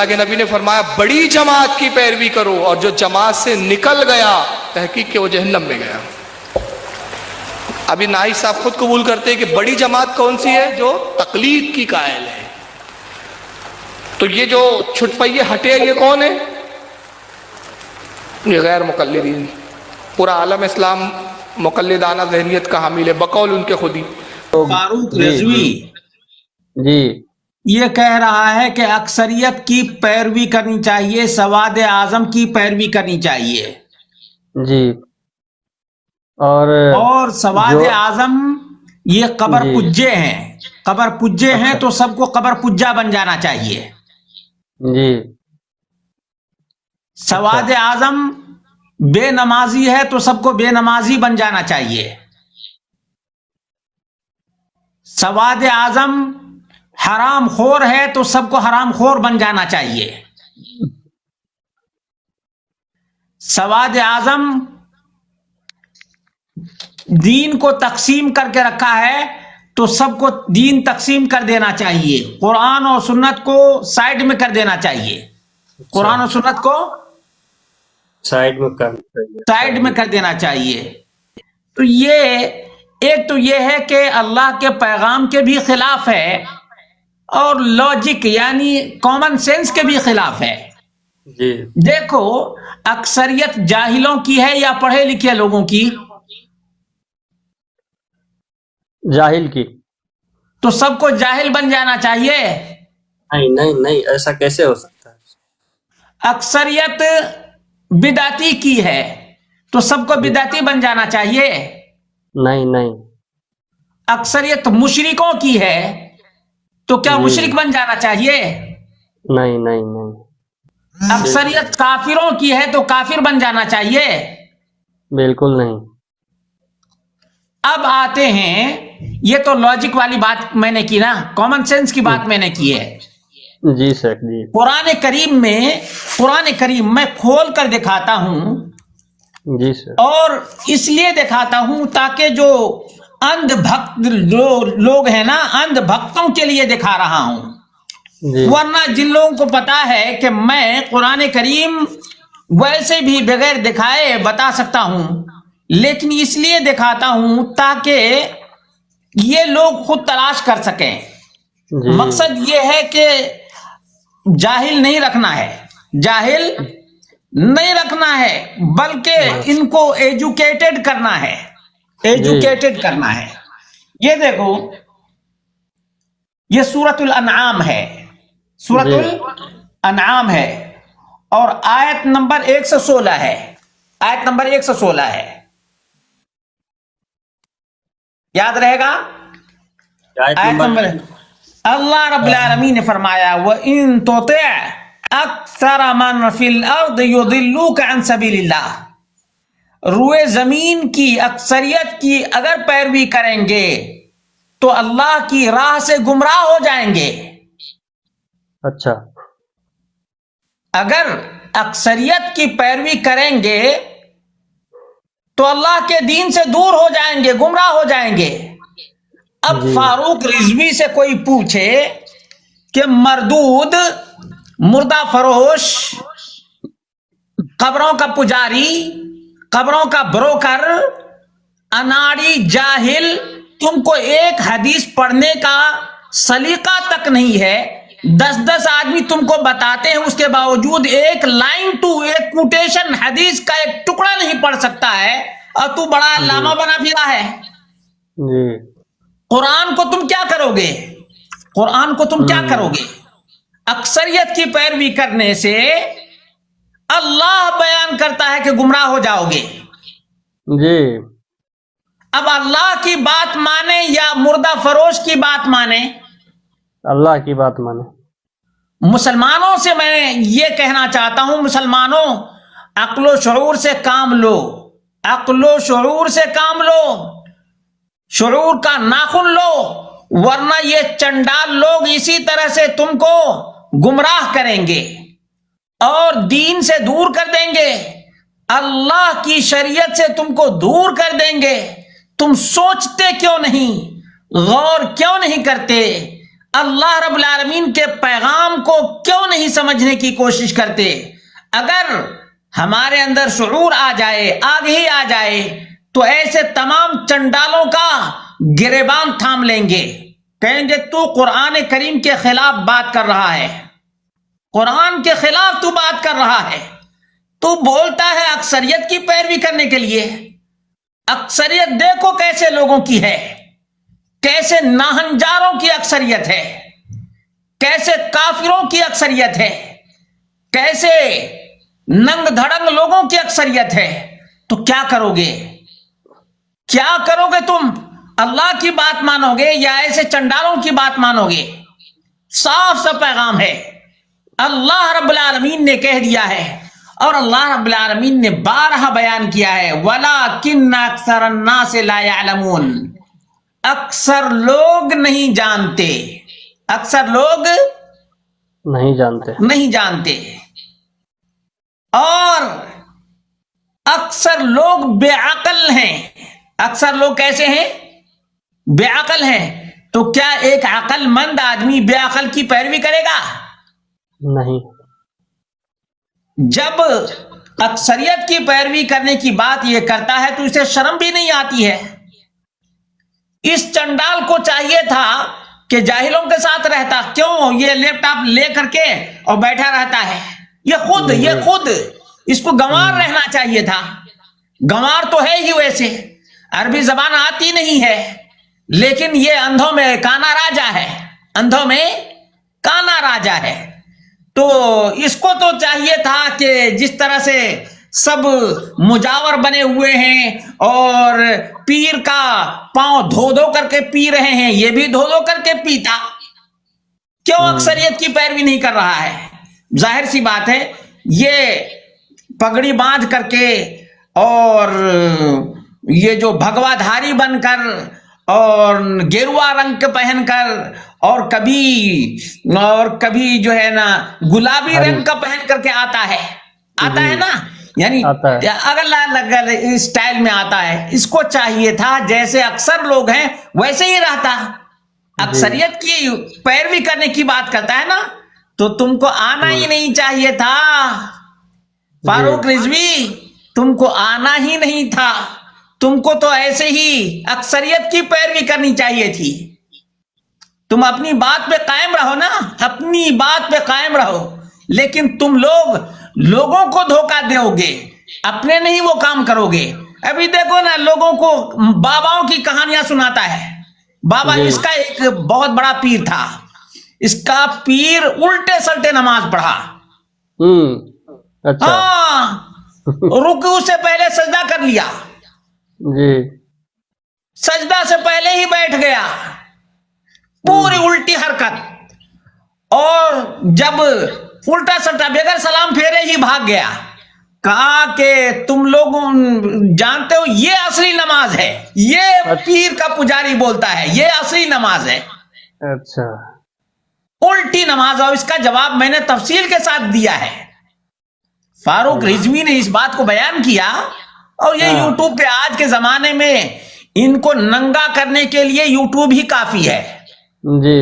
اللہ کے نبی نے فرمایا بڑی جماعت کی پیروی کرو، اور جو جماعت سے نکل گیا تحقیق کہ وہ جہنم میں گیا۔ ابھی نائی صاحب خود قبول کرتے ہیں کہ بڑی جماعت کون سی ہے؟ جو تقلید کی قائل ہے۔ تو یہ جو چھٹ پئیے ہٹے یہ کون ہے؟ یہ غیر مقلدین۔ پورا عالم اسلام مقلدانہ ذہنیت کا حامل ہے بقول ان کے خود ہی۔ فاروق رضوی جی یہ کہہ رہا ہے کہ اکثریت کی پیروی کرنی چاہیے، سواد اعظم کی پیروی کرنی چاہیے، جی اور سواد اعظم یہ قبر جی پجے ہیں، قبر پجے ہیں تو سب کو قبر پجا بن جانا چاہیے۔ جی سواد اعظم بے نمازی ہے تو سب کو بے نمازی بن جانا چاہیے۔ سواد اعظم حرام خور ہے تو سب کو حرام خور بن جانا چاہیے۔ سواد اعظم دین کو تقسیم کر کے رکھا ہے تو سب کو دین تقسیم کر دینا چاہیے، قرآن اور سنت کو سائڈ میں کر دینا چاہیے، قرآن اور سنت کو سائڈ میں کر دینا چاہیے۔ تو یہ ایک تو یہ ہے کہ اللہ کے پیغام کے بھی خلاف ہے، اور لاجک یعنی کامن سینس کے بھی خلاف ہے۔ جی دیکھو اکثریت جاہلوں کی ہے یا پڑھے لکھے لوگوں کی؟ جاہل کی۔ تو سب کو جاہل بن جانا چاہیے؟ نہیں ایسا کیسے ہو سکتا ہے؟ اکثریت بدعتی کی ہے تو سب کو بدعتی بن جانا چاہیے؟ نہیں اکثریت مشرکوں کی ہے تو کیا جی مشرک بن جانا چاہیے؟ نہیں اکثریت کافروں کی ہے تو کافر بن جانا چاہیے؟ بالکل نہیں۔ اب آتے ہیں، یہ تو لاجک والی بات میں نے کی نا، کامن سینس کی بات میں نے کی ہے۔ جی سر جی قرآن کریم میں کھول کر دکھاتا ہوں، جی سر اور اس لیے دکھاتا ہوں تاکہ جو اندھ بھکت لوگ ہیں نا، اندھ بھکتوں کے لیے دکھا رہا ہوں، جی ورنہ جن لوگوں کو پتا ہے کہ میں قرآن کریم ویسے بھی بغیر دکھائے بتا سکتا ہوں، لیکن اس لیے دکھاتا ہوں تاکہ یہ لوگ خود تلاش کر سکیں۔ جی مقصد یہ ہے کہ جاہل نہیں رکھنا ہے، بلکہ ان کو ایجوکیٹڈ کرنا ہے، یہ دیکھو، یہ سورۃ الانعام ہے، سورۃ الانعام ہے، اور آیت نمبر 116 ہے، آیت نمبر 116 ہے، یاد رہے گا؟ آیت نمبر اللہ رب العالمین نے فرمایا وَإِن تُطِعْ أَكْثَرَ مَنْ فِي الْأَرْضِ يُضِلُّوكَ عَنْ سَبِيلِ اللَّهِ، روئے زمین کی اکثریت کی اگر پیروی کریں گے تو اللہ کی راہ سے گمراہ ہو جائیں گے۔ اچھا اگر اکثریت کی پیروی کریں گے تو اللہ کے دین سے دور ہو جائیں گے، گمراہ ہو جائیں گے۔ اب فاروق رضوی سے کوئی پوچھے کہ مردود، مردہ فروش، قبروں کا پجاری، قبروں کا بروکر، اناڑی، جاہل، تم کو ایک حدیث پڑھنے کا سلیقہ تک نہیں ہے، 10 آدمی تم کو بتاتے ہیں، اس کے باوجود ایک لائن ایک کوٹیشن حدیث کا ایک ٹکڑا نہیں پڑھ سکتا ہے، اور تو بڑا علامہ بنا پھرا ہے۔ جی قرآن کو تم کیا کرو گے؟ قرآن کو تم کیا کرو گے؟ اکثریت کی پیروی کرنے سے اللہ بیان کرتا ہے کہ گمراہ ہو جاؤ گے۔ جی اب اللہ کی بات مانے یا مردہ فروش کی بات مانے؟ اللہ کی بات مانے۔ مسلمانوں سے میں یہ کہنا چاہتا ہوں، مسلمانوں عقل و شعور سے کام لو، عقل و شعور سے کام لو، شعور کا ناخن لو، ورنہ یہ چنڈال لوگ اسی طرح سے تم کو گمراہ کریں گے اور دین سے دور کر دیں گے، اللہ کی شریعت سے تم کو دور کر دیں گے۔ تم سوچتے کیوں نہیں، غور کیوں نہیں کرتے؟ اللہ رب العالمین کے پیغام کو کیوں نہیں سمجھنے کی کوشش کرتے؟ اگر ہمارے اندر شعور آ جائے، آگہی آ جائے، تو ایسے تمام چنڈالوں کا گریبان تھام لیں گے، کہیں گے تو قرآن کریم کے خلاف بات کر رہا ہے، قرآن کے خلاف تو بات کر رہا ہے، تو بولتا ہے اکثریت کی پیروی کرنے کے لیے۔ اکثریت دیکھو کیسے لوگوں کی ہے، کیسے ناہنجاروں کی اکثریت ہے، کیسے کافروں کی اکثریت ہے، کیسے ننگ دھڑنگ لوگوں کی اکثریت ہے۔ تو کیا کرو گے؟ کیا کرو گے تم؟ اللہ کی بات مانو گے یا ایسے چنڈالوں کی بات مانو گے؟ صاف سا پیغام ہے، اللہ رب العالمین نے کہہ دیا ہے، اور اللہ رب العالمین نے بارہا بیان کیا ہے، وَلَٰكِنَّ أَكْثَرَ النَّاسِ لَا يَعْلَمُونَ، اکثر لوگ نہیں جانتے، اکثر لوگ نہیں جانتے، اور اکثر لوگ بے عقل ہیں۔ اکثر لوگ کیسے ہیں؟ بے عقل ہیں۔ تو کیا ایک عقل مند آدمی بے عقل کی پیروی کرے گا؟ نہیں۔ جب اکثریت کی پیروی کرنے کی بات یہ کرتا ہے تو اسے شرم بھی نہیں آتی ہے۔ اس چنڈال کو چاہیے تھا کہ جاہلوں کے ساتھ رہتا، کیوں یہ لیپ ٹاپ لے کر کے اور بیٹھا رہتا ہے؟ یہ خود اس کو گنوار رہنا چاہیے تھا۔ گنوار تو ہے ہی، ویسے عربی زبان آتی نہیں ہے، لیکن یہ اندھوں میں کانا راجا ہے، اندھوں میں کانا راجا ہے۔ تو اس کو تو چاہیے تھا کہ جس طرح سے سب مجاور بنے ہوئے ہیں اور پیر کا پاؤں دھو دھو کر کے پی رہے ہیں، یہ بھی دھو دھو کر کے پیتا۔ کیوں اکثریت کی پیروی نہیں کر رہا ہے؟ ظاہر سی بات ہے، یہ پگڑی باندھ کر کے اور یہ جو بھگوا دھاری بن کر اور گیروا رنگ پہن کر اور کبھی جو ہے نا گلابی رنگ کا پہن کر کے آتا ہے نا، یعنی اگر اسٹائل میں آتا ہے۔ اس کو چاہیے تھا جیسے اکثر لوگ ہیں ویسے ہی رہتا۔ اکثریت کی پیروی کرنے کی بات کرتا ہے نا، تو تم کو آنا ہی نہیں چاہیے تھا فاروق رضوی، تم کو آنا ہی نہیں تھا۔ تم کو تو ایسے ہی اکثریت کی پیروی کرنی چاہیے تھی۔ تم اپنی بات پہ قائم رہو نا، اپنی بات پہ قائم رہو، لیکن تم لوگوں کو دھوکہ دو گے، اپنے نہیں وہ کام کرو گے۔ ابھی دیکھو نا، لوگوں کو باباؤں کی کہانیاں سناتا ہے۔ بابا اس کا ایک بہت بڑا پیر تھا، اس کا پیر الٹے سلٹے نماز پڑھا، رکوع سے پہلے سجدہ کر لیا، سجدہ سے پہلے ہی بیٹھ گیا، پوری الٹی حرکت، اور جب الٹا سلٹا بغیر سلام پھیرے ہی بھاگ گیا۔ کہا کہ تم لوگ جانتے ہو یہ اصلی نماز ہے، یہ پیر کا پجاری بولتا ہے یہ اصلی نماز ہے، اچھا الٹی نماز۔ اور اس کا جواب میں نے تفصیل کے ساتھ دیا ہے۔ فاروق رضوی نے اس بات کو بیان کیا، اور یہ یوٹیوب پہ آج کے زمانے میں ان کو ننگا کرنے کے لیے یوٹیوب ہی کافی ہے۔ جی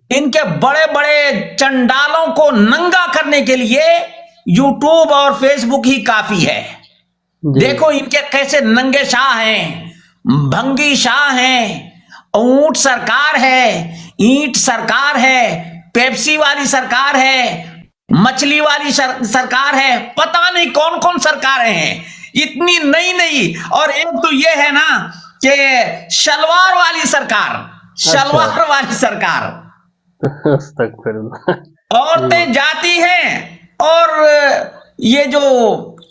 ان کے بڑے بڑے چنڈالوں کو ننگا کرنے کے لیے یوٹیوب اور فیس بک ہی کافی ہے۔ دیکھو ان کے کیسے ننگے شاہ ہیں، بھنگی شاہ ہیں، اونٹ سرکار ہے، اینٹ سرکار ہے، پیپسی والی سرکار ہے، مچھلی والی سرکار ہے، پتہ نہیں کون کون سرکاریں ہیں، اتنی نئی۔ اور ایک تو یہ ہے نا کہ شلوار والی سرکار، شلوار والی سرکار، عورتیں جاتی ہیں، اور یہ جو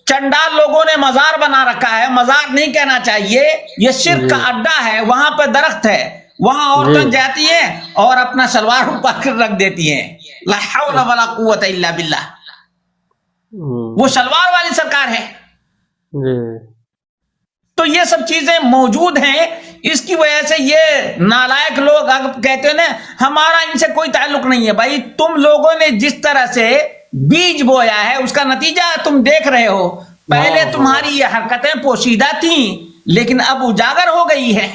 چنڈال لوگوں نے مزار بنا رکھا ہے، مزار نہیں کہنا چاہیے، یہ شرک کا اڈا ہے، وہاں پہ درخت ہے، وہاں عورتیں جاتی ہیں اور اپنا شلوار اوپر کر رکھ دیتی ہیں، لا حول ولا قوت الا باللہ، وہ شلوار والی سرکار ہے۔ تو یہ سب چیزیں موجود ہیں، اس کی وجہ سے یہ نالائق لوگ کہتے ہیں نا ہمارا ان سے کوئی تعلق نہیں ہے۔ بھائی تم لوگوں نے جس طرح سے بیج بویا ہے اس کا نتیجہ تم دیکھ رہے ہو۔ پہلے تمہاری یہ حرکتیں پوشیدہ تھیں، لیکن اب اجاگر ہو گئی ہے،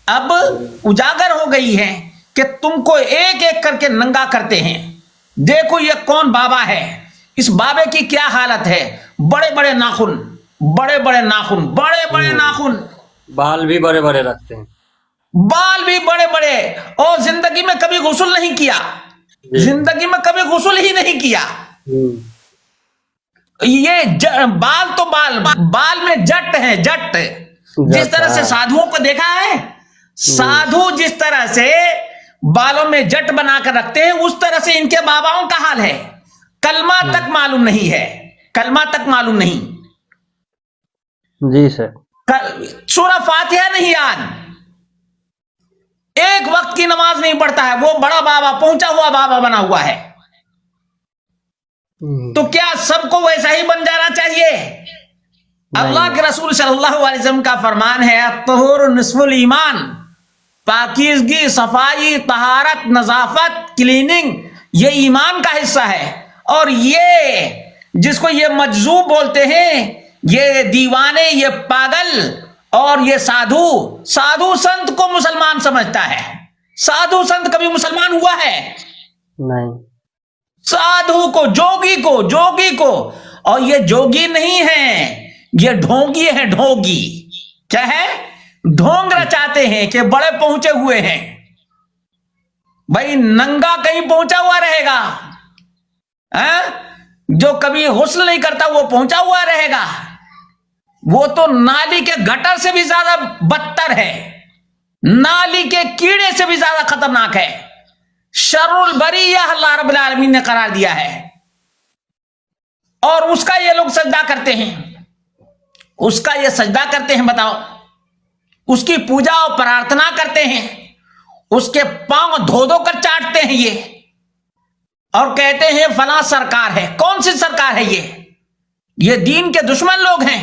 اب اجاگر ہو گئی ہے کہ تم کو ایک ایک کر کے ننگا کرتے ہیں. دیکھو یہ کون بابا ہے, اس بابے کی کیا حالت ہے, بڑے بڑے ناخن, بڑے بڑے ناخن, بڑے بڑے ناخن, بال بھی بڑے بڑے رکھتے ہیں. بال بھی بڑے بڑے, اور زندگی میں کبھی غسل نہیں کیا, زندگی میں کبھی غسل ہی نہیں کیا. یہ بال تو بال میں جٹ ہے, جٹ. جس طرح سے سادھوؤں کو دیکھا ہے, سادھو جس طرح سے بالوں میں جٹ بنا کر رکھتے ہیں, اس طرح سے ان کے باباؤں کا حال ہے. کلمہ تک معلوم نہیں ہے, کلمہ تک معلوم نہیں. جی سر. سورہ فاتحہ نہیں یاد, ایک وقت کی نماز نہیں پڑھتا ہے, وہ بڑا بابا, پہنچا ہوا بابا بنا ہوا ہے. تو کیا سب کو ویسا ہی بن جانا چاہیے؟ اللہ کے رسول صلی اللہ علیہ وسلم کا فرمان ہے, الطہور نصف الایمان, پاکیزگی, صفائی, طہارت, نظافت, کلیننگ, یہ ایمان کا حصہ ہے. اور یہ جس کو یہ مجذوب بولتے ہیں, یہ دیوانے, یہ پاگل اور یہ سادھو سنت کو مسلمان سمجھتا ہے. سادھو سنت کبھی مسلمان ہوا ہے؟ نہیں. سادھو کو, جوگی کو, اور یہ جوگی نہیں ہے, یہ ڈھونگی ہے. ڈھونگی کیا ہے؟ ڈھونگ رچاتے ہیں کہ بڑے پہنچے ہوئے ہیں. بھائی ننگا کہیں پہنچا ہوا رہے گا؟ جو کبھی غسل نہیں کرتا وہ پہنچا ہوا رہے گا؟ وہ تو نالی کے گٹر سے بھی زیادہ بدتر ہے, نالی کے کیڑے سے بھی زیادہ خطرناک ہے. شر البریہ اللہ رب العالمین نے قرار دیا ہے, اور اس کا یہ لوگ سجدہ کرتے ہیں, اس کا یہ سجدہ کرتے ہیں. بتاؤ, اس کی پوجا اور پرارتھنا کرتے ہیں, اس کے پاؤں دھو دھو کر چاٹتے ہیں یہ, اور کہتے ہیں فلاں سرکار ہے. کون سی سرکار ہے یہ دین کے دشمن لوگ ہیں,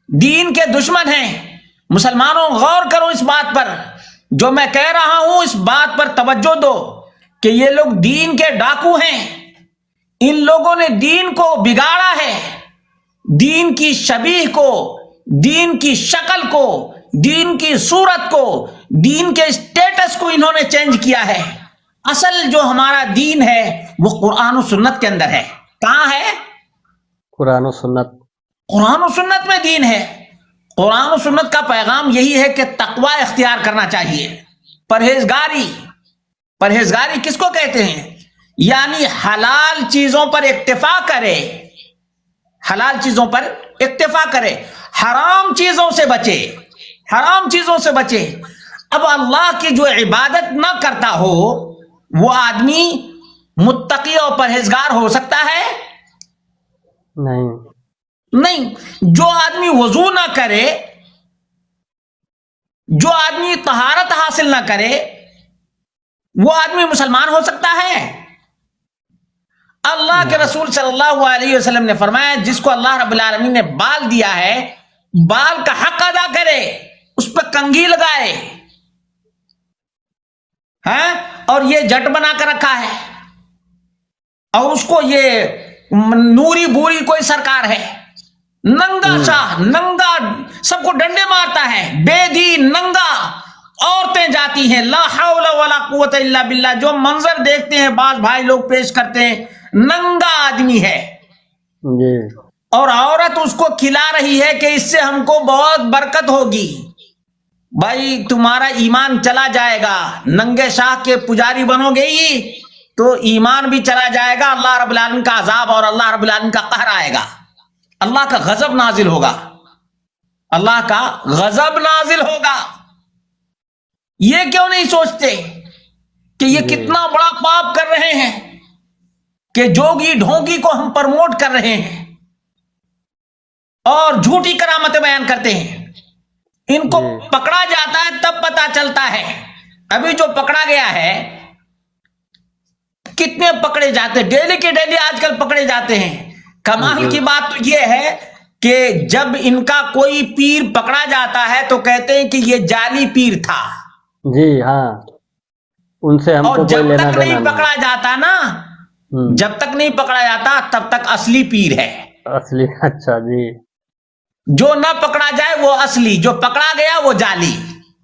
دین کے دشمن ہیں. مسلمانوں غور کرو اس بات پر, جو میں کہہ رہا ہوں اس بات پر توجہ دو کہ یہ لوگ دین کے ڈاکو ہیں. ان لوگوں نے دین کو بگاڑا ہے, دین کی شبیہ کو, دین کی شکل کو, دین کی صورت کو, دین کے اسٹیٹس کو انہوں نے چینج کیا ہے. اصل جو ہمارا دین ہے وہ قرآن و سنت کے اندر ہے. کہاں ہے؟ قرآن و سنت. قرآن و سنت میں دین ہے. قرآن و سنت کا پیغام یہی ہے کہ تقوی اختیار کرنا چاہیے, پرہیزگاری. پرہیزگاری کس کو کہتے ہیں؟ یعنی حلال چیزوں پر اکتفا کرے, حلال چیزوں پر اکتفا کرے, حرام چیزوں سے بچے, حرام چیزوں سے بچے. اب اللہ کی جو عبادت نہ کرتا ہو وہ آدمی متقی اور پرہیزگار ہو سکتا ہے؟ نہیں. جو آدمی وضو نہ کرے, جو آدمی طہارت حاصل نہ کرے, وہ آدمی مسلمان ہو سکتا ہے؟ اللہ کے رسول صلی اللہ علیہ وسلم نے فرمایا جس کو اللہ رب العالمین نے بال دیا ہے, بال کا حق ادا کرے, اس پہ کنگھی لگائے. اور یہ جٹ بنا کر رکھا ہے, اور اس کو یہ نوری بوری کوئی سرکار ہے, ننگا شاہ, ننگا, سب کو ڈنڈے مارتا ہے, بے دین, ننگا. عورتیں جاتی ہیں, لا حول ولا قوت الا باللہ. جو منظر دیکھتے ہیں بعض بھائی لوگ پیش کرتے ہیں, ننگا آدمی ہے, اور عورت اس کو کھلا رہی ہے کہ اس سے ہم کو بہت برکت ہوگی. بھائی تمہارا ایمان چلا جائے گا, ننگے شاہ کے پجاری بنو گے ہی تو ایمان بھی چلا جائے گا. اللہ رب العالمین کا عذاب اور اللہ رب العالمین کا قہر آئے گا, اللہ کا غضب نازل ہوگا, اللہ کا غضب نازل ہوگا. یہ کیوں نہیں سوچتے کہ یہ کتنا بڑا پاپ کر رہے ہیں کہ جوگی ڈھونگی کو ہم پروموٹ کر رہے ہیں اور جھوٹی کرامتیں بیان کرتے ہیں. ان کو پکڑا جاتا ہے تب پتا چلتا ہے. ابھی جو پکڑا گیا ہے, کتنے پکڑے جاتے ہیں, ڈیلی کے ڈیلی آج کل پکڑے جاتے ہیں. کمال کی بات تو یہ ہے کہ جب ان کا کوئی پیر پکڑا جاتا ہے تو کہتے ہیں کہ یہ جعلی پیر تھا. جی ہاں, ان سے ہم کو جب تک نہیں پکڑا جاتا نا, جب تک نہیں پکڑا جاتا تب تک اصلی پیر ہے, اصلی. اچھا جی. جو نہ پکڑا جائے وہ اصلی, جو پکڑا گیا وہ جعلی,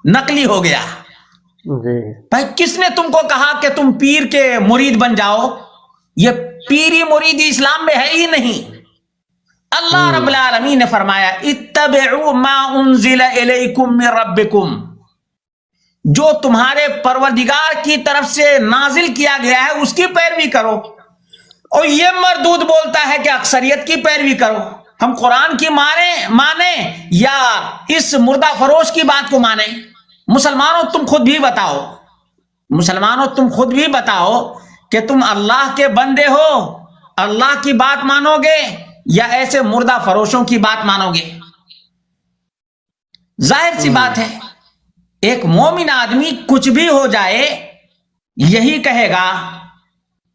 نقلی ہو گیا. جی بھائی کس نے تم کو کہا کہ تم پیر کے مرید بن جاؤ؟ یہ پیری مریدی اسلام میں ہے ہی نہیں۔ اللہ رب العالمین نے فرمایا اتبعوا ما انزل الیکم من ربکم، جو تمہارے پروردگار کی طرف سے نازل کیا گیا ہے اس کی پیروی کرو۔ اور یہ مردود بولتا ہے کہ اکثریت کی پیروی کرو، ہم قرآن کی مانیں یا اس مردہ فروش کی بات کو مانیں؟ مسلمانوں تم خود بھی بتاؤ، مسلمانوں تم خود بھی بتاؤ کہ تم اللہ کے بندے ہو، اللہ کی بات مانو گے یا ایسے مردہ فروشوں کی بات مانو گے؟ ظاہر سی بات ہے ایک مومن آدمی کچھ بھی ہو جائے یہی کہے گا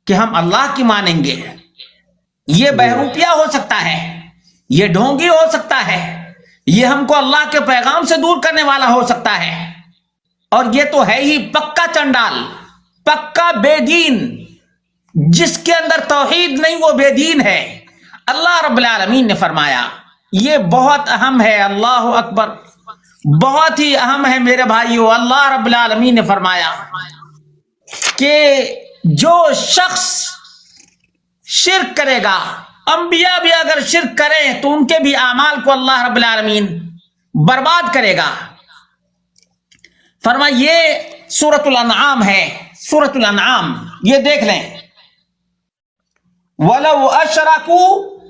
کہ ہم اللہ کی مانیں گے۔ یہ بہروپیہ ہو سکتا ہے، یہ ڈھونگی ہو سکتا ہے، یہ ہم کو اللہ کے پیغام سے دور کرنے والا ہو سکتا ہے، اور یہ تو ہے ہی پکا چنڈال، پکا بے دین، جس کے اندر توحید نہیں وہ بے دین ہے۔ اللہ رب العالمین نے فرمایا یہ بہت اہم ہے، اللہ اکبر، بہت ہی اہم ہے میرے بھائیو۔ اللہ رب العالمین نے فرمایا کہ جو شخص شرک کرے گا، انبیاء بھی اگر شرک کریں تو ان کے بھی اعمال کو اللہ رب العالمین برباد کرے گا۔ فرمایا یہ سورۃ الانعام ہے، سورۃ الانعام، یہ دیکھ لیں، وَلَوْ أَشْرَكُوا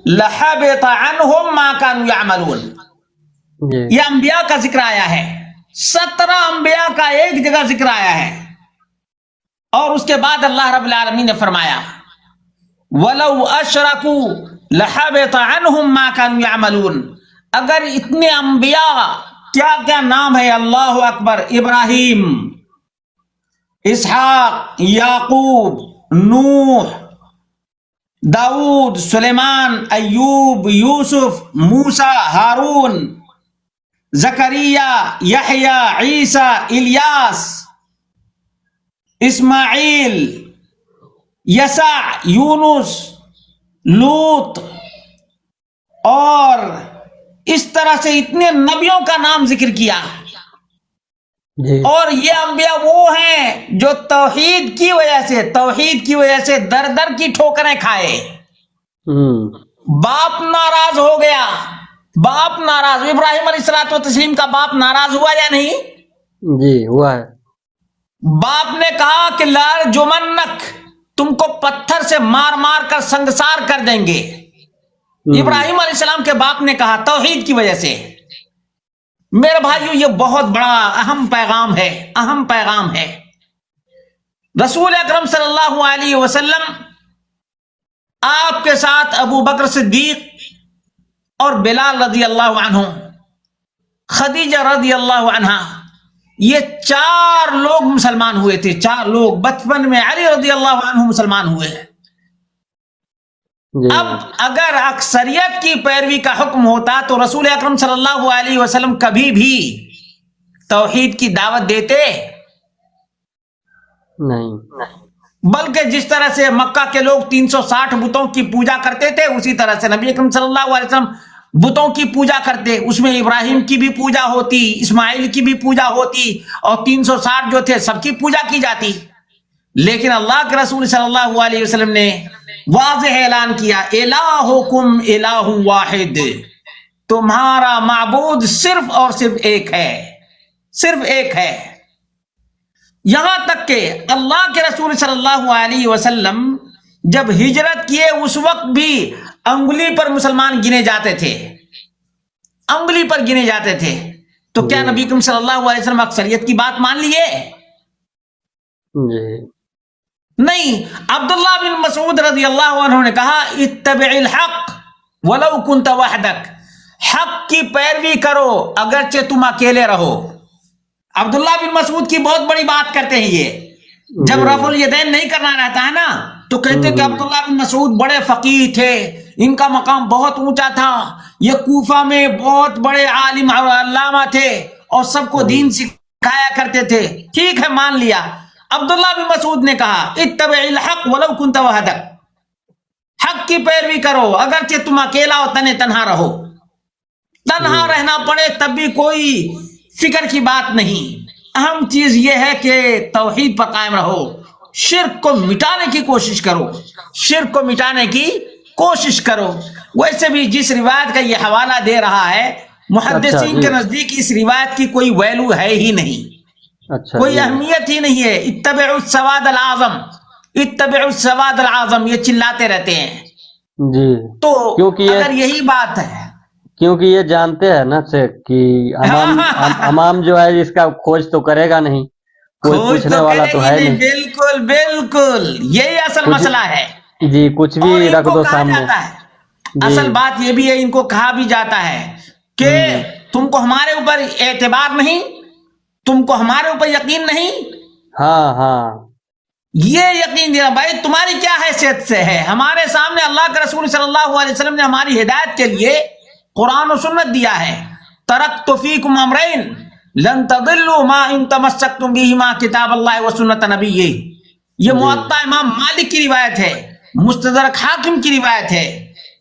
لَحَبِطَ عَنْهُمْ مَا كَانُوا يَعْمَلُونَ، جی یہ انبیاء کا ذکر آیا ہے، 17 انبیاء کا ایک جگہ ذکر آیا ہے، اور اس کے بعد اللہ رب العالمین نے فرمایا وَلَوْ أَشْرَكُوا لَحَبِطَ عَنْهُمْ مَا كَانُوا يَعْمَلُونَ۔ اگر اتنے انبیاء، کیا کیا نام ہے، اللہ اکبر، ابراہیم، اسحاق، یعقوب، نوح، داؤد، سلیمان، ایوب، یوسف، موسیٰ، ہارون، زکریا، یحییٰ، عیسیٰ، الیاس، اسماعیل، یسع، یونس، لوط، اور اس طرح سے اتنے نبیوں کا نام ذکر کیا، جی اور یہ انبیاء وہ ہیں جو توحید کی وجہ سے در در کی ٹھوکریں کھائے۔ باپ ناراض ہو گیا، باپ ناراض، ابراہیم علیہ الصلوۃ والتسلیم کا باپ ناراض ہوا یا نہیں؟ جی ہوا ہے۔ باپ نے کہا کہ لارجمنک، تم کو پتھر سے مار مار کر سنگسار کر دیں گے۔ ابراہیم علیہ السلام کے باپ نے کہا توحید کی وجہ سے۔ میرے بھائیو یہ بہت بڑا اہم پیغام ہے، اہم پیغام ہے۔ رسول اکرم صلی اللہ علیہ وسلم، آپ کے ساتھ ابو بکر صدیق اور بلال رضی اللہ عنہ، خدیجہ رضی اللہ عنہا، یہ 4 لوگ مسلمان ہوئے تھے، 4 لوگ۔ بچپن میں علی رضی اللہ عنہ مسلمان ہوئے۔ اب اگر اکثریت کی پیروی کا حکم ہوتا تو رسول اکرم صلی اللہ علیہ وسلم کبھی بھی توحید کی دعوت دیتے نہیں، بلکہ جس طرح سے مکہ کے لوگ 360 بتوں کی پوجا کرتے تھے اسی طرح سے نبی اکرم صلی اللہ علیہ وسلم بتوں کی پوجا کرتے۔ اس میں ابراہیم کی بھی پوجا ہوتی، اسماعیل کی بھی پوجا ہوتی، اور 360 جو تھے سب کی پوجا کی جاتی۔ لیکن اللہ کے رسول صلی اللہ علیہ وسلم نے واضح اعلان کیا الہکم الہ واحد، تمہارا معبود صرف اور صرف ایک ہے، صرف ایک ہے۔ یہاں تک کہ اللہ کے رسول صلی اللہ علیہ وسلم جب ہجرت کیے اس وقت بھی انگلی پر مسلمان گنے جاتے تھے، انگلی پر گنے جاتے تھے۔ تو کیا نبی کریم صلی اللہ علیہ وسلم اکثریت کی بات مان لیے؟ نہیں۔ عبداللہ بن مسعود رضی اللہ عنہ نے کہا اتبع الحق ولو کنت وحدک، حق کی پیروی کرو اگرچہ تم اکیلے رہو۔ عبداللہ بن مسعود کی بہت بڑی بات کرتے ہیں یہ، جب رفع الیدین نہیں کرنا رہتا ہے نا تو کہتے کہ عبداللہ بن مسعود بڑے فقیہ تھے، ان کا مقام بہت اونچا تھا، یہ کوفہ میں بہت بڑے عالم اور علامہ تھے اور سب کو دین سکھایا کرتے تھے۔ ٹھیک ہے، مان لیا۔ عبداللہ بن مسعود نے کہا اتبع الحق ولو کنت وحدک، حق کی پیروی کرو اگرچہ تم اکیلا اور تنہا رہو، تنہا رہنا پڑے تب بھی کوئی فکر کی بات نہیں۔ اہم چیز یہ ہے کہ توحید پر قائم رہو، شرک کو مٹانے کی کوشش کرو، شرک کو مٹانے کی کوشش کرو۔ ویسے بھی جس روایت کا یہ حوالہ دے رہا ہے محدثین کے نزدیک اس روایت کی کوئی ویلو ہے ہی نہیں، اچھا کوئی اہمیت ہی نہیں ہے۔ اتبعوا السواد العظم، اتبعوا السواد العظم، یہ چلاتے رہتے ہیں۔ جی، تو کیونکہ اگر یہی بات ہے، کیونکہ یہ جانتے ہیں نا سے کہ امام جو ہے اس کا کھوج تو کرے گا نہیں، کوئی کھوج پوچھنے والا کرے تو گی ہے نہیں۔ نہیں۔ بالکل بالکل، یہی اصل مسئلہ ہے۔ جی، کچھ اور بھی ان رکھ کو دو کہا سامنے۔ جاتا ہے، جی، اصل بات یہ بھی ہے، ان کو کہا بھی جاتا ہے کہ تم کو ہمارے اوپر اعتبار نہیں، تم کو ہمارے اوپر یقین نہیں۔ ہاں ہاں، یہ یقین دینا بھائی تمہاری کیا حیثیت سے ہے؟ ہمارے سامنے اللہ کے رسول صلی اللہ علیہ وسلم نے ہماری ہدایت کے لیے قرآن و سنت دیا ہے۔ ترکت فیکم امرین لن تضلوا ما ان تمسکتم بہما کتاب اللہ و سنت نبیہ۔ یہ موطا امام مالک کی روایت ہے، مستدرک حاکم کی روایت ہے،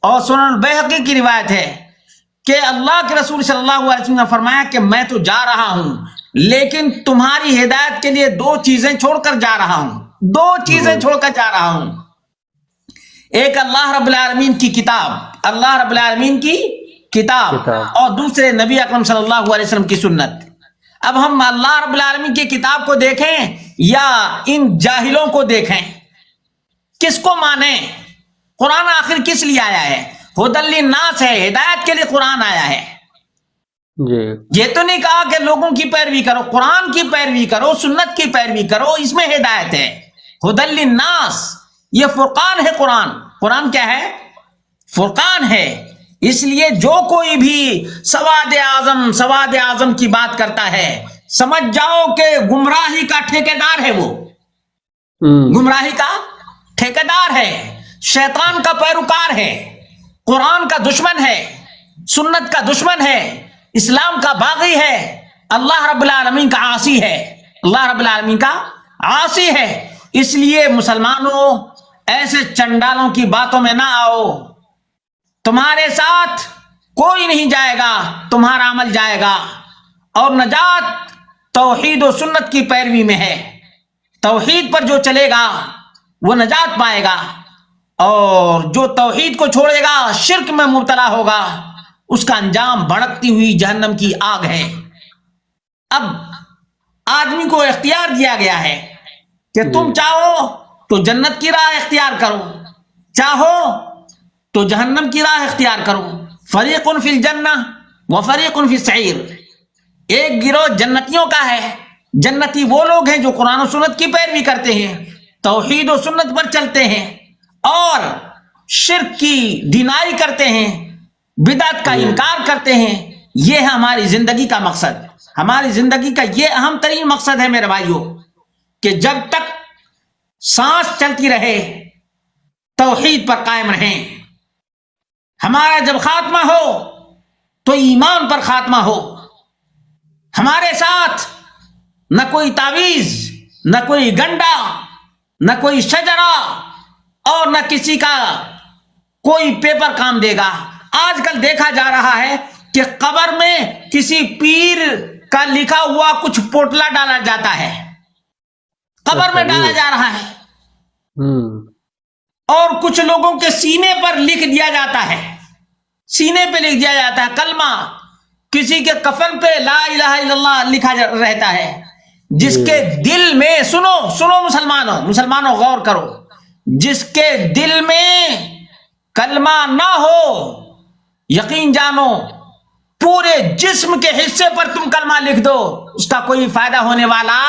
اور سنن البیہقی کی روایت ہے کہ اللہ کے رسول صلی اللہ علیہ وسلم نے فرمایا کہ میں تو جا رہا ہوں لیکن تمہاری ہدایت کے لیے دو چیزیں چھوڑ کر جا رہا ہوں، دو چیزیں چھوڑ کر جا رہا ہوں۔ ایک اللہ رب العالمین کی کتاب، اللہ رب العالمین کی کتاب، اور دوسرے نبی اکرم صلی اللہ علیہ وسلم کی سنت۔ اب ہم اللہ رب العالمین کی کتاب کو دیکھیں یا ان جاہلوں کو دیکھیں، کس کو مانیں؟ قرآن آخر کس لیے آیا ہے؟ ہدی للناس ہے، ہدایت کے لیے قرآن آیا ہے۔ جی، یہ تو نہیں کہا کہ لوگوں کی پیروی کرو، قرآن کی پیروی کرو، سنت کی پیروی کرو، اس میں ہدایت ہے۔ ہدی للناس، یہ فرقان ہے۔ قرآن کیا ہے؟ فرقان ہے۔ اس لیے جو کوئی بھی سواد اعظم کی بات کرتا ہے سمجھ جاؤ کہ گمراہی کا ٹھیکیدار ہے، وہ گمراہی کا ٹھیکیدار ہے، شیطان کا پیروکار ہے، قرآن کا دشمن ہے، سنت کا دشمن ہے، اسلام کا باغی ہے، اللہ رب العالمین کا عاصی ہے، اللہ رب العالمین کا عاصی ہے۔ اس لیے مسلمانوں ایسے چنڈالوں کی باتوں میں نہ آؤ، تمہارے ساتھ کوئی نہیں جائے گا، تمہارا عمل جائے گا، اور نجات توحید و سنت کی پیروی میں ہے۔ توحید پر جو چلے گا وہ نجات پائے گا، اور جو توحید کو چھوڑے گا، شرک میں مبتلا ہوگا، اس کا انجام بھڑکتی ہوئی جہنم کی آگ ہے۔ اب آدمی کو اختیار دیا گیا ہے کہ تم چاہو تو جنت کی راہ اختیار کرو، چاہو تو جہنم کی راہ اختیار کرو۔ فریق فی الجنہ و فریق فی السعیر، ایک گروہ جنتیوں کا ہے۔ جنتی وہ لوگ ہیں جو قرآن و سنت کی پیروی کرتے ہیں، توحید و سنت پر چلتے ہیں، اور شرک کی ڈینائی کرتے ہیں، بدعت کا انکار کرتے ہیں۔ یہ ہے ہماری زندگی کا مقصد۔ ہماری زندگی کا یہ اہم ترین مقصد ہے میرے بھائیوں، کہ جب تک سانس چلتی رہے توحید پر قائم رہیں۔ ہمارا جب خاتمہ ہو تو ایمان پر خاتمہ ہو۔ ہمارے ساتھ نہ کوئی تعویذ، نہ کوئی گنڈا، نہ کوئی شجرا، اور نہ کسی کا کوئی پیپر کام دے گا۔ آج کل دیکھا جا رہا ہے کہ قبر میں کسی پیر کا لکھا ہوا کچھ پوٹلا ڈالا جاتا ہے، قبر میں ڈالا جا رہا ہے، اور کچھ لوگوں کے سینے پر لکھ دیا جاتا ہے، سینے پہ لکھ دیا جاتا ہے کلمہ، کسی کے کفن پہ لا الہ الا اللہ لکھا رہتا ہے۔ جس کے دل میں، سنو مسلمانوں غور کرو، جس کے دل میں کلمہ نہ ہو، یقین جانو پورے جسم کے حصے پر تم کلمہ لکھ دو، اس کا کوئی فائدہ ہونے والا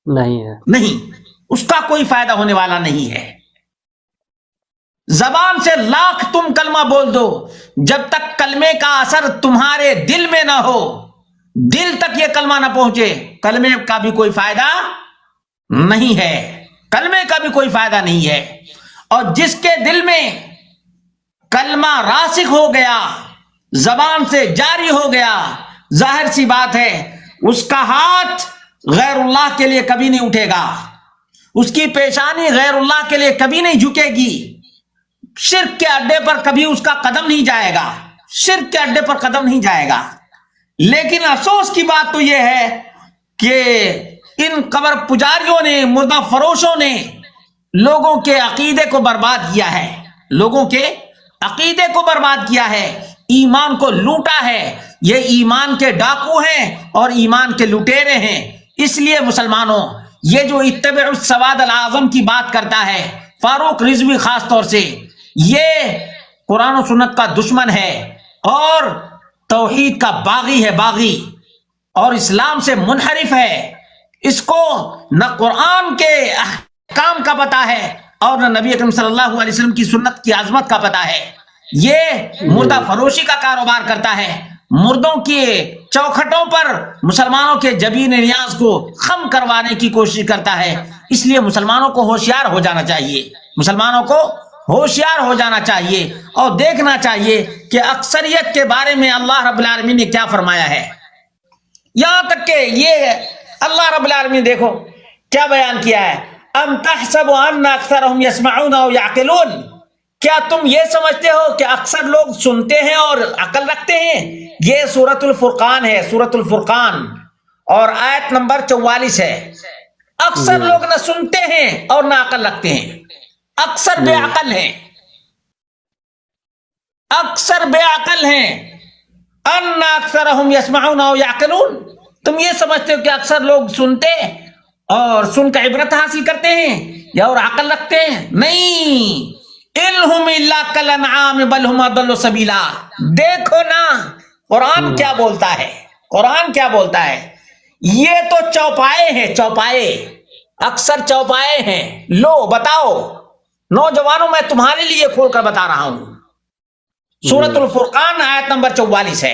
نہیں ہے، نہیں، اس کا کوئی فائدہ ہونے والا نہیں ہے۔ زبان سے لاکھ تم کلمہ بول دو، جب تک کلمے کا اثر تمہارے دل میں نہ ہو، دل تک یہ کلمہ نہ پہنچے، کلمے کا بھی کوئی فائدہ نہیں ہے، کلمے کا بھی کوئی فائدہ نہیں ہے۔ اور جس کے دل میں کلمہ راسخ ہو گیا، زبان سے جاری ہو گیا، ظاہر سی بات ہے اس کا ہاتھ غیر اللہ کے لیے کبھی نہیں اٹھے گا، اس کی پیشانی غیر اللہ کے لیے کبھی نہیں جھکے گی، شرک کے اڈے پر کبھی اس کا قدم نہیں جائے گا، شرک کے اڈے پر قدم نہیں جائے گا۔ لیکن افسوس کی بات تو یہ ہے کہ ان قبر پجاریوں نے، مردہ فروشوں نے لوگوں کے عقیدے کو برباد کیا ہے، لوگوں کے عقیدے کو برباد کیا ہے، ایمان کو لوٹا ہے۔ یہ ایمان کے ڈاکو ہیں اور ایمان کے لٹیرے ہیں۔ اس لیے مسلمانوں، یہ جو اتبع السواد العظم کی بات کرتا ہے فاروق رضوی خاص طور سے، یہ قرآن و سنت کا دشمن ہے اور توحید کا باغی ہے، باغی، اور اسلام سے منحرف ہے۔ اس کو نہ قرآن کے احکام کا پتہ ہے اور نہ نبی اکرم صلی اللہ علیہ وسلم کی سنت کی عظمت کا پتہ ہے۔ یہ مردہ فروشی کا کاروبار کرتا ہے، مردوں کے چوکھٹوں پر مسلمانوں کے جبین نیاز کو خم کروانے کی کوشش کرتا ہے۔ اس لیے مسلمانوں کو ہوشیار ہو جانا چاہیے، مسلمانوں کو ہوشیار ہو جانا چاہیے اور دیکھنا چاہیے کہ اکثریت کے بارے میں اللہ رب العالمین نے کیا فرمایا ہے۔ یہاں تک کہ یہ اللہ رب العالمین دیکھو کیا بیان کیا ہے، ام تحسب ان اکثرهم يسمعون او يعقلون، کیا تم یہ سمجھتے ہو کہ اکثر لوگ سنتے ہیں اور عقل رکھتے ہیں؟ یہ سورۃ الفرقان ہے، سورۃ الفرقان اور آیت نمبر 44 ہے۔ اکثر لوگ نہ سنتے ہیں اور نہ عقل رکھتے ہیں، اکثر بے عقل ہیں، اکثر بے عقل ہیں۔ ان اکثرهم يسمعون او يعقلون، تم یہ سمجھتے ہو کہ اکثر لوگ سنتے اور سن کر عبرت حاصل کرتے ہیں یا اور عقل رکھتے ہیں؟ نہیں، انہم الا کالانعام بل ہم اضل سبیلا۔ دیکھو نا قرآن کیا بولتا ہے، قرآن کیا بولتا ہے، یہ تو چوپائے ہیں، چوپائے، اکثر چوپائے ہیں۔ لو بتاؤ نوجوانوں، میں تمہارے لیے کھول کر بتا رہا ہوں، سورۃ الفرقان آیت نمبر 44 ہے،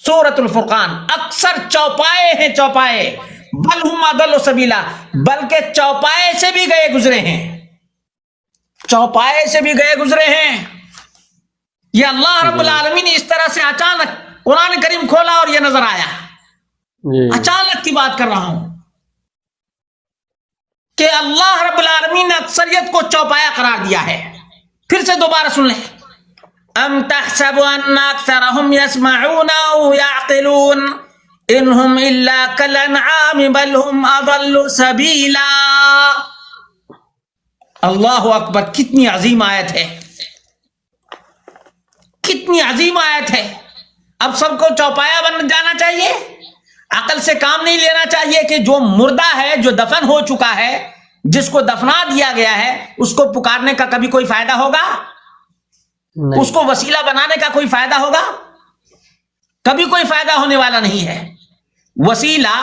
سورۃ الفرقان۔ اکثر چوپائے ہیں، چوپائے، بل ہم اضل سبیلا، بلکہ چوپائے سے بھی گئے گزرے ہیں، چوپائے سے بھی گئے گزرے ہیں۔ یہ اللہ رب العالمین نے اس طرح سے اچانک قرآن کریم کھولا اور یہ نظر آیا، اچانک کی بات کر رہا ہوں کہ اللہ رب العالمین نے اکثریت کو چوپایا قرار دیا ہے۔ پھر سے دوبارہ سن لیں، ام تحسب ان اکثرهم يسمعون او يعقلون انہم الا کالانعام بل ہم اضل سبیلا۔ اللہ اکبر، کتنی عظیم آیت ہے، کتنی عظیم آیت ہے۔ اب سب کو چوپایا بن جانا چاہیے، عقل سے کام نہیں لینا چاہیے کہ جو مردہ ہے، جو دفن ہو چکا ہے، جس کو دفنا دیا گیا ہے، اس کو پکارنے کا کبھی کوئی فائدہ ہوگا؟ اس کو وسیلہ بنانے کا کوئی فائدہ ہوگا؟ کبھی کوئی فائدہ ہونے والا نہیں ہے۔ وسیلہ،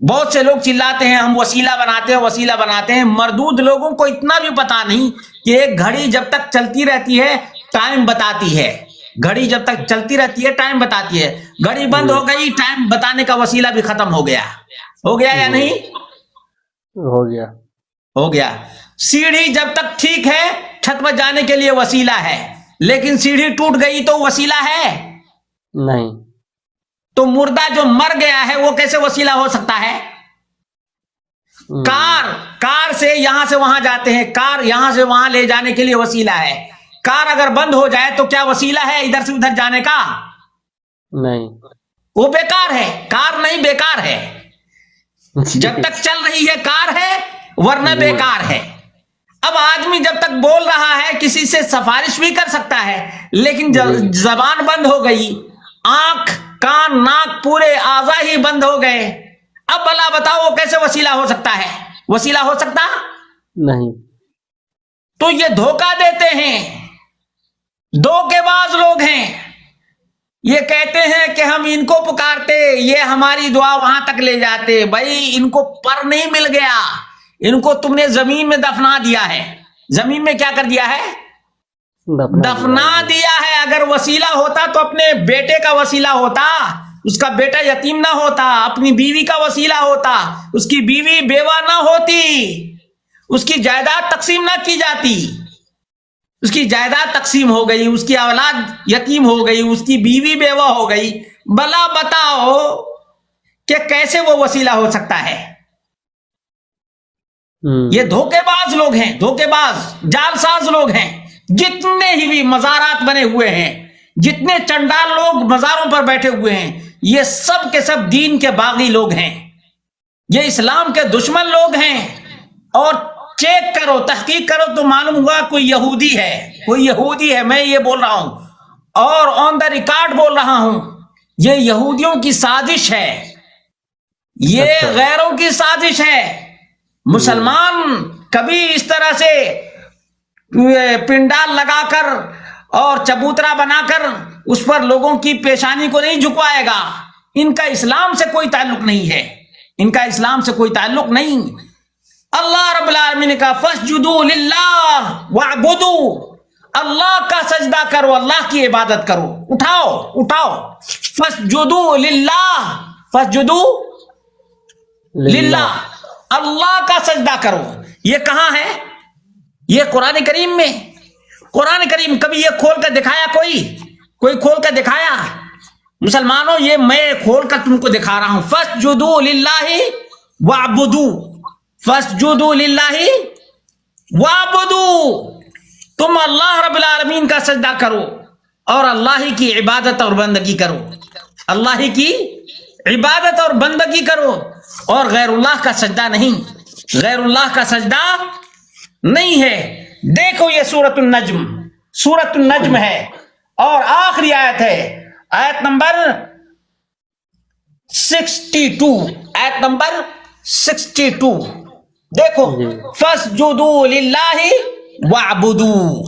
بہت سے لوگ چلاتے ہیں ہم وسیلہ بناتے ہیں، وسیلہ بناتے ہیں، مردود لوگوں کو اتنا بھی پتا نہیں کہ ایک گھڑی جب تک چلتی رہتی ہے ٹائم بتاتی ہے، گھڑی جب تک چلتی رہتی ہے ٹائم بتاتی ہے، گھڑی بند ہو گئی، ٹائم بتانے کا وسیلہ بھی ختم ہو گیا، ہو گیا یا نہیں؟ ہو گیا، ہو گیا۔ سیڑھی جب تک ٹھیک ہے چھت پر جانے کے لیے وسیلہ ہے، لیکن سیڑھی ٹوٹ گئی تو وسیلہ ہے نہیں۔ تو مردہ جو مر گیا ہے وہ کیسے وسیلہ ہو سکتا ہے؟ کار سے یہاں سے وہاں جاتے ہیں، کار یہاں سے وہاں لے جانے کے لیے وسیلہ ہے۔ کار اگر بند ہو جائے تو کیا وسیلہ ہے ادھر سے ادھر جانے کا؟ نہیں، وہ بیکار ہے، کار نہیں بیکار ہے، جب تک چل رہی ہے کار ہے، ورنہ بیکار ہے۔ اب آدمی جب تک بول رہا ہے کسی سے سفارش بھی کر سکتا ہے، لیکن زبان بند ہو گئی، آنکھ کان ناک پورے اعضاء ہی بند ہو گئے، اب بھلا بتاؤ وہ کیسے وسیلہ ہو سکتا ہے؟ وسیلہ ہو سکتا نہیں۔ تو یہ دھوکہ دیتے ہیں، دھوکے باز لوگ ہیں، یہ کہتے ہیں کہ ہم ان کو پکارتے، یہ ہماری دعا وہاں تک لے جاتے۔ بھائی ان کو پر نہیں مل گیا، ان کو تم نے زمین میں دفنا دیا ہے۔ زمین میں کیا کر دیا ہے؟ دفنا دیا ہے۔ اگر وسیلہ ہوتا تو اپنے بیٹے کا وسیلہ ہوتا، اس کا بیٹا یتیم نہ ہوتا، اپنی بیوی کا وسیلہ ہوتا، اس کی بیوی بیوہ نہ ہوتی، اس کی جائیداد تقسیم نہ کی جاتی، اس کی جائیداد تقسیم ہو گئی، اس کی اولاد یتیم ہو گئی، اس کی بیوی بیوہ ہو گئی، بھلا بتاؤ کہ کیسے وہ وسیلہ ہو سکتا ہے؟ یہ دھوکے باز لوگ ہیں، دھوکے باز جال ساز لوگ ہیں۔ جتنے ہی بھی مزارات بنے ہوئے ہیں، جتنے چنڈال لوگ مزاروں پر بیٹھے ہوئے ہیں، یہ سب کے سب دین کے باغی لوگ ہیں، یہ اسلام کے دشمن لوگ ہیں. اور چیک کرو، تحقیق کرو تو معلوم ہوا کوئی یہودی ہے، میں یہ بول رہا ہوں اور آن دا ریکارڈ بول رہا ہوں، یہ یہودیوں کی سازش ہے، یہ غیروں کی سازش ہے. مسلمان کبھی اس طرح سے پنڈال لگا کر اور چبوترا بنا کر اس پر لوگوں کی پیشانی کو نہیں جھکوائے گا. ان کا اسلام سے کوئی تعلق نہیں ہے، ان کا اسلام سے کوئی تعلق نہیں. اللہ رب العالمین نے کہا فَاسْجُدُوا لِلَّهِ وَاعْبُدُوا، اللہ کا سجدہ کرو، اللہ کی عبادت کرو. اٹھاؤ فَاسْجُدُوا لِلَّهِ، فَاسْجُدُوا لِلَّهِ، اللہ کا سجدہ کرو. یہ کہاں ہے؟ یہ قرآن کریم میں. قرآن کریم کبھی یہ کھول کر دکھایا کوئی کھول کر دکھایا؟ مسلمانوں یہ میں کھول کر تم کو دکھا رہا ہوں. فَاسْجُدُوا لِلَّهِ وَاعْبُدُوا، فَاسْجُدُوا لِلَّهِ وَاعْبُدُوا، تم اللہ رب العالمین کا سجدہ کرو اور اللہ ہی کی عبادت اور بندگی کرو، اللہ ہی کی عبادت اور بندگی کرو، اور غیر اللہ کا سجدہ نہیں، غیر اللہ کا سجدہ نہیں ہے. دیکھو یہ سورۃ النجم ہے اور آخری آیت ہے، آیت نمبر 62. دیکھو فَاسْجُدُوا لِلَّهِ وَاعْبُدُوا،